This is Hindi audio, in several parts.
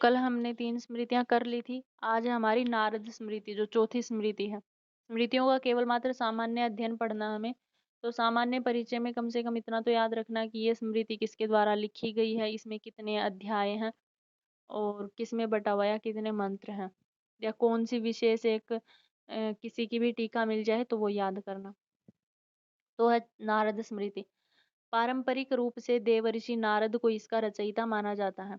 कल हमने 3 स्मृतियाँ कर ली थी। आज है हमारी नारद स्मृति, जो चौथी स्मृति है। स्मृतियों का केवल मात्र सामान्य अध्ययन पढ़ना हमें। तो सामान्य परिचय में कम से कम इतना तो याद रखना कि ये स्मृति किसके द्वारा लिखी गई है, इसमें कितने अध्याय हैं और किसमें बटा हुआ है या कितने मंत्र हैं, या कौन सी विशेष एक किसी की भी टीका मिल जाए तो वो याद करना। तो है नारद स्मृति। पारंपरिक रूप से देवर्षि नारद को इसका रचयिता माना जाता है।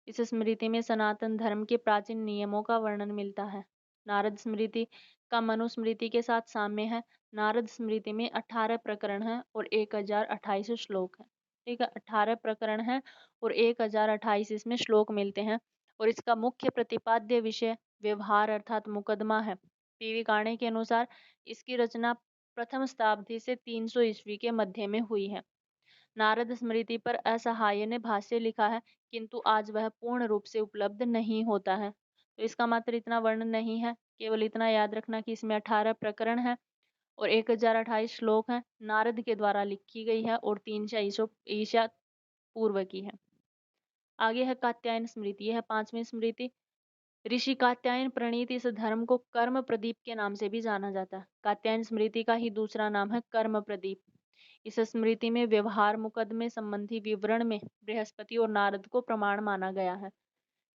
इस स्मृति में सनातन धर्म के प्राचीन नियमों का वर्णन मिलता है। नारद स्मृति का मनुस्मृति के साथ साम्य है। नारद स्मृति में 18 प्रकरण हैं और 1028 श्लोक हैं। ठीक है, 18 प्रकरण हैं और 1028 इसमें श्लोक मिलते हैं। और इसका मुख्य प्रतिपाद्य विषय व्यवहार अर्थात मुकदमा है। पीवी काणे के अनुसार इसकी रचना प्रथम शताब्दी से 300 ईस्वी के मध्य में हुई है। नारद स्मृति पर असहाय ने भाष्य लिखा है, किंतु आज वह पूर्ण रूप से उपलब्ध नहीं होता है। तो इसका मात्र इतना वर्णन नहीं है, केवल इतना याद रखना कि इसमें 18 प्रकरण है और 1028 श्लोक हैं। नारद के द्वारा लिखी गई है और 300 ईसा पूर्व की है। आगे है कात्यायन स्मृति। यह है 5वीं स्मृति। ऋषि कात्यायन प्रणीत इस धर्म को कर्म प्रदीप के नाम से भी जाना जाता है। कात्यायन स्मृति का ही दूसरा नाम है कर्म प्रदीप। इस स्मृति में व्यवहार मुकदमे संबंधी विवरण में बृहस्पति और नारद को प्रमाण माना गया है।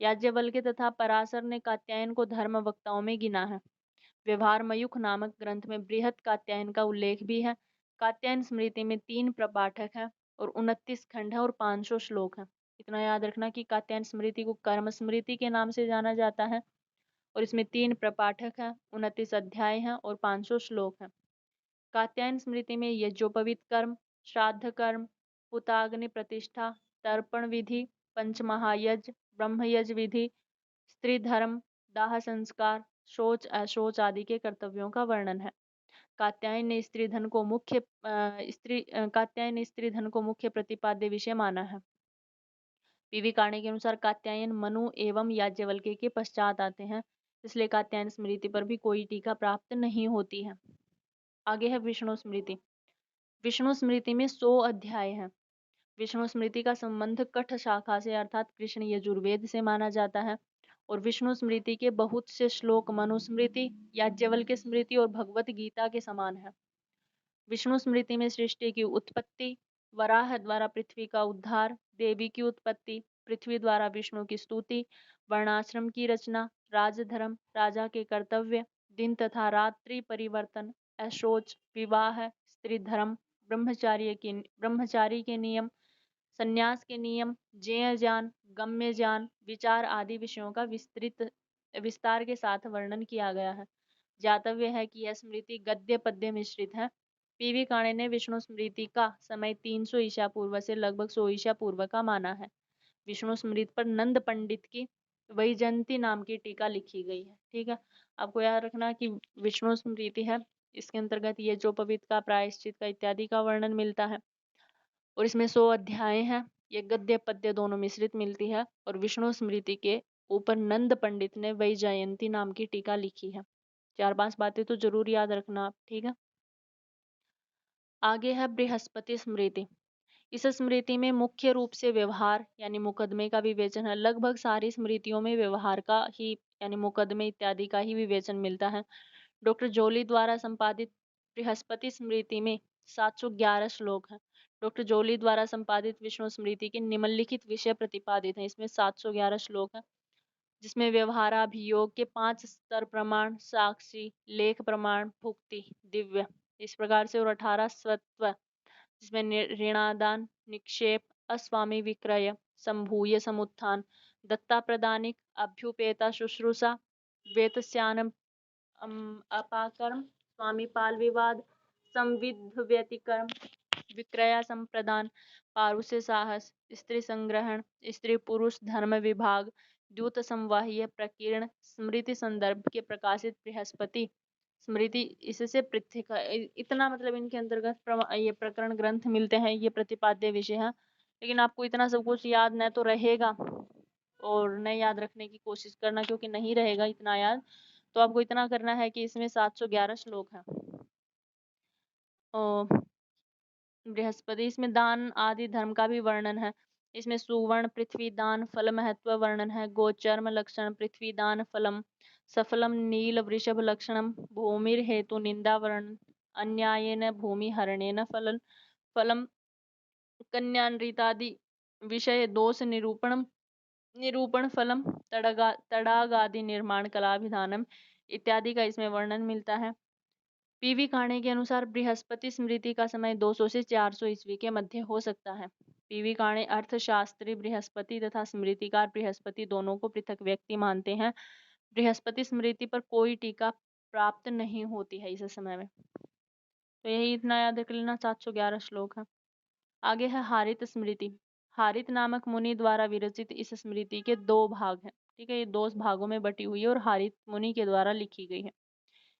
याज्ञवल्क्य तथा पराशर ने कात्यायन को धर्म वक्ताओं में गिना है। व्यवहार मयूख नामक ग्रंथ में बृहत कात्यायन का उल्लेख भी है। कात्यायन स्मृति में 3 प्रपाठक हैं और 29 खंड है और 500 श्लोक हैं। इतना याद रखना कि कात्यायन स्मृति को कर्म स्मृति के नाम से जाना जाता है और इसमें 3 प्रपाठक हैं, 29 अध्याय हैं और 500 श्लोक हैं। कात्यायन स्मृति में यज्ञोपवीत कर्म, श्राद्ध कर्म, पुताग्नि प्रतिष्ठा, तर्पण विधि, पंचमहायज्ञ, ब्रह्मयज्ञ विधि, स्त्री धर्म, दाह संस्कार, शौच अशौच आदि के कर्तव्यों का वर्णन है। कात्यायन ने स्त्री धन को मुख्य प्रतिपाद्य विषय माना है। पीवी काणे के अनुसार कात्यायन मनु एवं याज्ञवल्क्य के पश्चात आते हैं, इसलिए कात्यायन स्मृति पर भी कोई टीका प्राप्त नहीं होती है। आगे है विष्णु स्मृति। विष्णु स्मृति में 100 अध्याय हैं। विष्णु स्मृति का संबंध कठ शाखा से अर्थात कृष्ण यजुर्वेद से माना जाता है और विष्णु स्मृति के बहुत से श्लोक मनुस्मृति, याज्ञवल्क्य स्मृति और भगवत गीता के समान है। विष्णु स्मृति में सृष्टि की उत्पत्ति, वराह द्वारा पृथ्वी का उद्धार, देवी की उत्पत्ति, पृथ्वी द्वारा विष्णु की स्तुति, वर्णाश्रम की रचना, राजधर्म, राजा के कर्तव्य, दिन तथा रात्रि परिवर्तन, अशौच, विवाह, स्त्री धर्म, ब्रह्मचारी के नियम, संन्यास के नियम, ज्ञेय ज्ञान, गम्य ज्ञान, विचार आदि विषयों का विस्तार के साथ वर्णन किया गया है। ज्ञातव्य है कि यह स्मृति गद्य पद्य मिश्रित है। पीवी काणे ने विष्णु स्मृति का समय 300 ईसा पूर्व से लगभग 100 ईसा पूर्व का माना है। विष्णु स्मृति पर नंद पंडित की वैजयंती नाम की टीका लिखी गई है। ठीक है, आपको याद रखना कि विष्णु स्मृति है, इसके अंतर्गत ये जो पवित्र का, प्रायश्चित का इत्यादि का वर्णन मिलता है और इसमें 100 अध्याय हैं। ये गद्य पद्य दोनों मिश्रित मिलती है और विष्णु स्मृति के ऊपर नंद पंडित ने वैजयंती नाम की टीका लिखी है। 4-5 बातें तो जरूर याद रखना आप। ठीक है, आगे है बृहस्पति स्मृति। इस स्मृति में मुख्य रूप से व्यवहार यानी मुकदमे का विवेचन है। लगभग सारी स्मृतियों में व्यवहार का ही यानी मुकदमे इत्यादि का ही विवेचन मिलता है। डॉक्टर जोली द्वारा संपादित बृहस्पति स्मृति में 711 श्लोक हैं। डॉक्टर जोली द्वारा संपादित विष्णु स्मृति के निम्नलिखित विषय प्रतिपादित हैं। इसमें 711 श्लोक हैं, जिसमें व्यवहाराभियोग के 5 स्तर प्रमाण, साक्षी, लेख प्रमाण, भुक्ति, दिव्य इस प्रकार से, और 18 सत्व, जिसमें ऋणादान, निक्षेप, अस्वामी विक्रय, संभूय समुत्थान, दत्ता प्रदानिक, अभ्युपेता शुश्रूषा, वेतस्यान अपाकर्म, स्वामी पाल विवाद, संविध व्यतिक्रम, विक्रया संप्रदान, पारुष्य साहस, स्त्री संग्रहण, स्त्री पुरुष धर्म विभाग, द्यूत संवाह्य प्रकीर्ण, स्मृति संदर्भ के प्रकाशित बृहस्पति स्मृति इससे पृथक है। इतना मतलब इनके अंतर्गत ये प्रकरण ग्रंथ मिलते हैं, ये प्रतिपाद्य विषय है। लेकिन आपको इतना सब कुछ याद न तो रहेगा और न याद रखने की कोशिश करना, क्योंकि नहीं रहेगा इतना याद। तो आपको इतना करना है कि इसमें 711 श्लोक हैं। बृहस्पति, इसमें दान आदि धर्म का भी वर्णन है। इसमें सुवर्ण पृथ्वी दान फल महत्व वर्णन है। गोचर्म लक्षण पृथ्वी दान फलम सफलम नील वृषभ लक्षणम भूमिर हेतु निंदा वर्ण अन्यायेन भूमि हरणेन फलन फलम कन्यानृतादि विषय दोष निरूपण फलम तड़ागादि निर्माण कलाभिधानम इत्यादि का इसमें वर्णन मिलता है। पीवी काणे के अनुसार बृहस्पति स्मृति का समय 200 से 400 ईस्वी के मध्य हो सकता है। पीवी काणे अर्थशास्त्री बृहस्पति तथा स्मृतिकार बृहस्पति दोनों को पृथक व्यक्ति मानते हैं। बृहस्पति स्मृति पर कोई टीका प्राप्त नहीं होती है इस समय में। तो यही इतना याद रख लेना, 711 श्लोक है। आगे है हारित स्मृति। हारित नामक मुनि द्वारा विरचित इस स्मृति के 2 भाग हैं। ठीक है, ये 2 भागों में बटी हुई है और हारित मुनि के द्वारा लिखी गई है।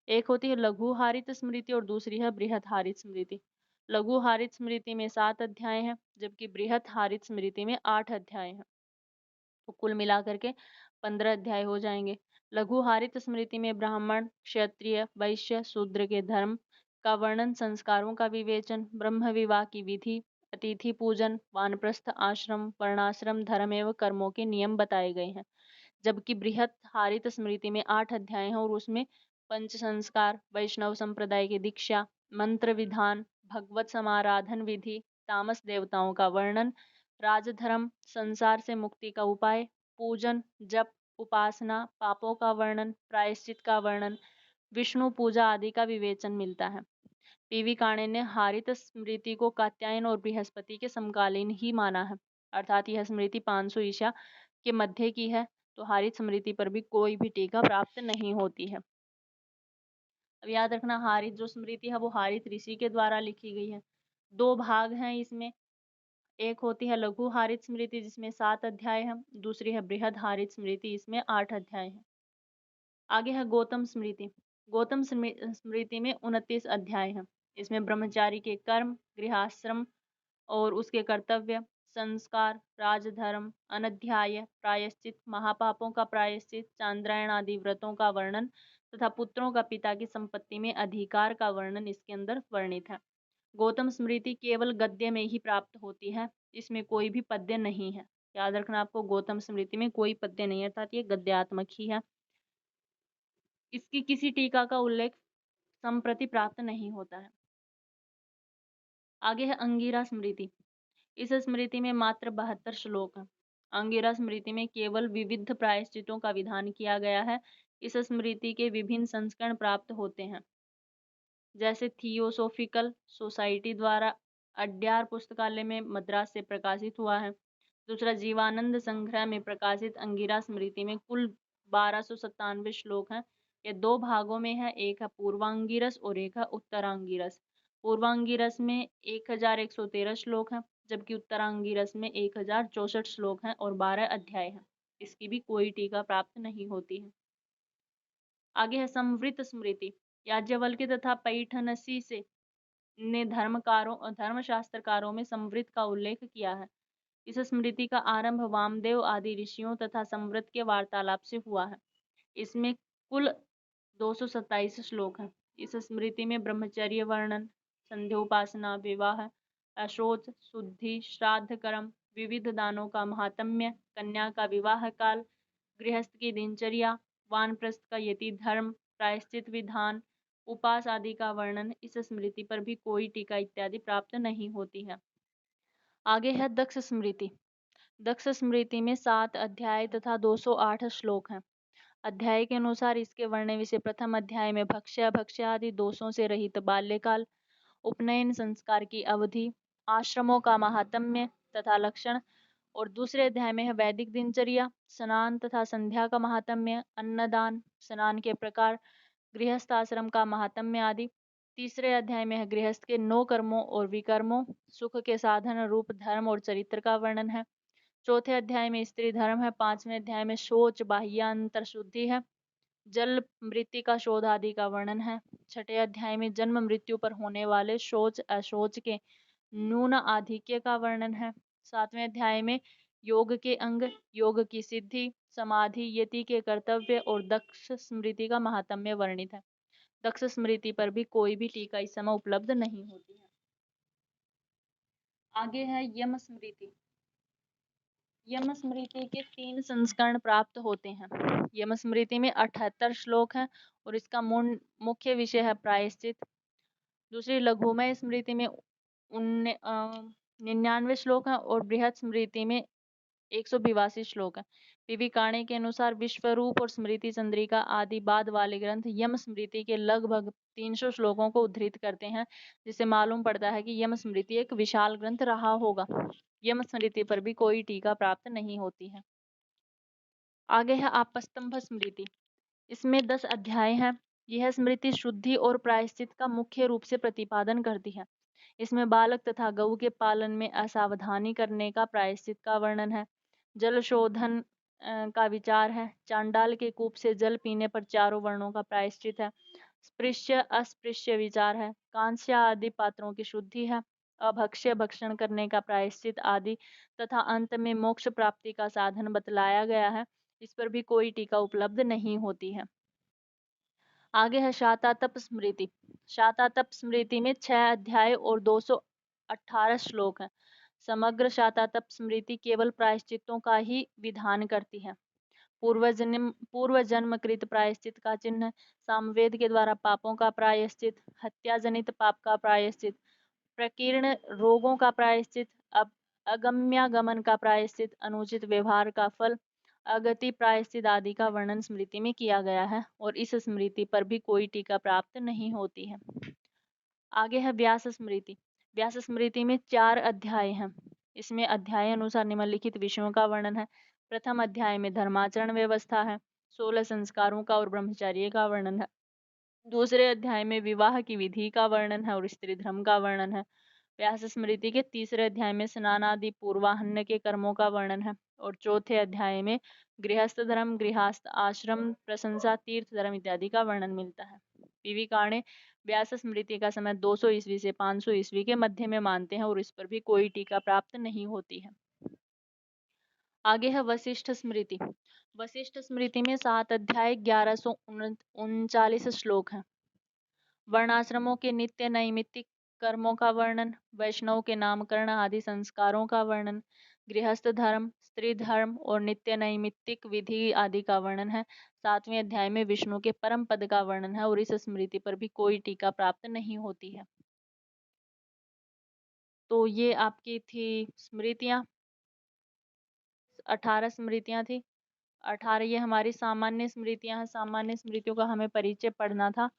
एक होती है लघु हारित स्मृति और दूसरी है बृहत हारित स्मृति। लघु हारित स्मृति में 7 अध्याय हैं, जबकि बृहत हारित स्मृति में 8 अध्याय हैं। तो कुल मिलाकर के 15 अध्याय हो जाएंगे। लघु हारित स्मृति में ब्राह्मण, क्षत्रिय, वैश्य, शूद्र के धर्म का वर्णन, संस्कारों का विवेचन, ब्रह्म विवाह की विधि, अतिथि पूजन, वानप्रस्थ आश्रम, वर्णाश्रम धर्म एवं कर्मों के नियम बताए गए हैं। जबकि बृहत हारित स्मृति में 8 अध्याय हैं और उसमें पंच संस्कार, वैष्णव संप्रदाय की दीक्षा, मंत्र विधान, भगवत समाराधन विधि, तामस देवताओं का वर्णन, राजधर्म, संसार से मुक्ति का उपाय, पूजन, जप, उपासना, पापों का वर्णन, प्रायश्चित का वर्णन, विष्णु पूजा आदि का विवेचन मिलता है। पीवी काणे ने हारित स्मृति को कात्यायन और बृहस्पति के समकालीन ही माना है, अर्थात यह स्मृति 500 ईसा के मध्य की है। तो हारित स्मृति पर भी कोई भी टीका प्राप्त नहीं होती है। अब याद रखना, हारित जो स्मृति है वो हारित ऋषि के द्वारा लिखी गई है। 2 भाग हैं इसमें। एक होती है लघु हारित स्मृति जिसमें 7 अध्याय हैं, दूसरी है बृहद हारित स्मृति, इसमें 8 अध्याय हैं। आगे है गौतम स्मृति। गौतम स्मृति में 29 अध्याय हैं। इसमें ब्रह्मचारी के कर्म, गृहस्थाश्रम और उसके कर्तव्य, संस्कार, राजधर्म, अनध्याय, प्रायश्चित, महापापों का प्रायश्चित, चांद्रायण आदि व्रतों का वर्णन तथा पुत्रों का पिता की संपत्ति में अधिकार का वर्णन इसके अंदर वर्णित है। गौतम स्मृति केवल गद्य में ही प्राप्त होती है, इसमें कोई भी पद्य नहीं है। याद रखना आपको, गौतम स्मृति में कोई पद्य नहीं है, अर्थात ये गद्यात्मक ही है। इसकी किसी टीका का उल्लेख संप्रति प्राप्त नहीं होता है। आगे है अंगिरा स्मृति। इस स्मृति में मात्र 72 श्लोक हैं। अंगिरा स्मृति में केवल विविध प्रायश्चितों का विधान किया गया है। इस स्मृति के विभिन्न संस्करण प्राप्त होते हैं, जैसे थियोसोफिकल सोसाइटी द्वारा अड्यार पुस्तकालय में मद्रास से प्रकाशित हुआ है। दूसरा, जीवानंद संग्रह में प्रकाशित अंगिरा स्मृति में कुल 1297 श्लोक हैं। ये 2 भागों में है, एक है पूर्वांगिरस और एक है उत्तरांगिरस। पूर्वांगिरस में 1113 श्लोक हैं, जबकि उत्तरांगिरस में 1064 श्लोक हैं और 12 अध्याय हैं। इसकी भी कोई टीका प्राप्त नहीं होती है। आगे है संवृत स्मृति। याज्ञवल्क्य तथा पैठनसी से ने धर्मशास्त्रकारों में संवृत का उल्लेख किया है। इस स्मृति का आरंभ वामदेव आदि ऋषियों तथा संवृत के वार्तालाप से हुआ है। इसमें कुल 227 श्लोक हैं। इस स्मृति में ब्रह्मचर्य वर्णन, संध्योपासना, विवाह, अशोच, शुद्धि, श्राद्ध कर्म, विविध दानों का महात्म्य, कन्या का विवाह काल, गृहस्थ की दिनचर्या, वानप्रस्थ का यति धर्म, प्रायश्चित विधान, उपास आदि का वर्णन, इस स्मृति पर भी कोई टीका इत्यादि प्राप्त नहीं होती है। आगे है दक्ष स्मृति। दक्ष स्मृति में 7 अध्याय तथा 208 श्लोक हैं। अध्याय के अनुसार इसके वर्णन विषय प्रथम अध्याय में भक्ष्य आदि दोषों से रहित बाल्यकाल, उपनयन संस्कार की अवधि, आश्रमों का महात्म्य तथा लक्षण, और दूसरे अध्याय में है वैदिक दिनचर्या, स्नान तथा संध्या का महात्म्य, अन्नदान, स्नान के प्रकार, गृहस्थ आश्रम का महात्म्य आदि। तीसरे अध्याय में है गृहस्थ के 9 कर्मों और विकर्मों, सुख के साधन रूप धर्म और चरित्र का वर्णन है। चौथे अध्याय में स्त्री धर्म है। 5वें अध्याय में शौच बाह्यांतर शुद्धि है, जल मृत्यु का शोध आदि का वर्णन है। 6ठे अध्याय में जन्म मृत्यु पर होने वाले शौच अशौच के न्यून आधिक्य का वर्णन है। 7वें अध्याय में योग के अंग, योग की सिद्धि, समाधि, यति के कर्तव्य और दक्ष स्मृति का महात्म्य वर्णित है। दक्ष स्मृति पर भी कोई भी टीका इस समय उपलब्ध नहीं होती है। आगे है यम स्मृति। यम स्मृति के 3 संस्करण प्राप्त होते हैं। यम स्मृति में 78 श्लोक हैं और इसका मुख्य विषय है प्रायश्चित। दूसरी लघुमय स्मृति में 99 श्लोक हैं और बृहत स्मृति में 182 श्लोक हैं। पीवी काणे के अनुसार विश्वरूप और स्मृति चंद्रिका आदि बाद वाले ग्रंथ यम स्मृति के लगभग 300 श्लोकों को उद्धृत करते हैं, जिससे मालूम पड़ता है कि यम स्मृति एक विशाल ग्रंथ रहा होगा। यम स्मृति पर भी कोई टीका प्राप्त नहीं होती है। आगे है आपस्तंभ स्मृति। इसमें 10 अध्याय हैं। यह स्मृति शुद्धि और प्रायश्चित का मुख्य रूप से प्रतिपादन करती है। इसमें बालक तथा गऊ के पालन में असावधानी करने का प्रायश्चित का वर्णन है। जल शोधन का विचार है। चांडाल के कूप से जल पीने पर चारों वर्णों का प्रायश्चित है। स्पृश्य अस्पृश्य विचार है। कांस्य आदि पात्रों की शुद्धि है। अभक्ष्य भक्षण करने का प्रायश्चित आदि तथा अंत में मोक्ष प्राप्ति का साधन बतलाया गया है। इस पर भी कोई टीका उपलब्ध नहीं होती है। आगे है शातातप स्मृति। शातातप स्मृति में 6 अध्याय और 218 श्लोक हैं। समग्र शातातप स्मृति केवल प्रायश्चितों का ही विधान करती है। पूर्व जन्म कृत प्रायश्चित का चिन्ह, सामवेद के द्वारा पापों का प्रायश्चित, हत्या जनित पाप का प्रायश्चित, प्रकीर्ण रोगों का प्रायश्चित, अगम्यागमन का प्रायश्चित, अनुचित व्यवहार का फल, अगति प्रायश्चित आदि का वर्णन स्मृति में किया गया है और इस स्मृति पर भी कोई टीका प्राप्त नहीं होती है। आगे है व्यास स्मृति। व्यास स्मृति में 4 अध्याय हैं। इसमें अध्याय अनुसार निम्नलिखित विषयों का वर्णन है। प्रथम अध्याय में धर्माचरण व्यवस्था है। 16 संस्कारों का और ब्रह्मचर्य का वर्णन है। दूसरे अध्याय में विवाह की विधि का वर्णन है और स्त्री धर्म का वर्णन है। व्यास स्मृति के तीसरे अध्याय में स्नान आदि पूर्वाह्न के कर्मों का वर्णन है और चौथे अध्याय में गृहस्थ धर्म, गृहस्थ आश्रम, प्रशंसा, तीर्थ धर्म इत्यादि का वर्णन मिलता है। पीवी काणे व्यास स्मृति का समय 200 ईस्वी से 500 ईस्वी के मध्य में मानते हैं और इस पर भी कोई टीका प्राप्त नहीं होती है। आगे है वशिष्ठ स्मृति। वशिष्ठ स्मृति में 7 अध्याय 1139 श्लोक हैं। वर्णाश्रमों के नित्य नैमित्तिक कर्मों का वर्णन, वैष्णव के नामकरण आदि संस्कारों का वर्णन, गृहस्थ धर्म, स्त्री धर्म और नित्य नैमित्तिक विधि आदि का वर्णन है। 7वें अध्याय में विष्णु के परम पद का वर्णन है और इस स्मृति पर भी कोई टीका प्राप्त नहीं होती है। तो ये आपकी थी स्मृतियाँ। 18 स्मृतियाँ थी। 18 ये हमारी सामान्य स्मृतियाँ हैं। सामान्य स्मृतियों का हमें परिचय पढ़ना था।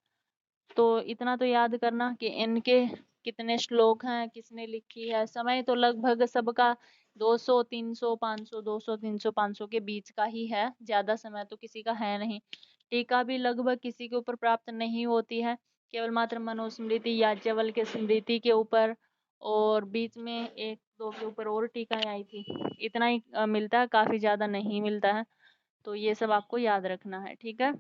तो इतना तो याद करना कि इनके कितने श्लोक हैं, किसने लिखी है। समय तो लगभग सबका 200, 300, 500, 200, 300, 500 के बीच का ही है। ज़्यादा समय तो किसी का है नहीं। टीका भी लगभग किसी के ऊपर प्राप्त नहीं होती है। केवल मात्र मनुस्मृति, याज्ञवल्क्य स्मृति के ऊपर और बीच में 1-2 के ऊपर और टीकाएं आई थी। इतना ही मिलता है, काफ़ी ज़्यादा नहीं मिलता है। तो ये सब आपको याद रखना है, ठीक है।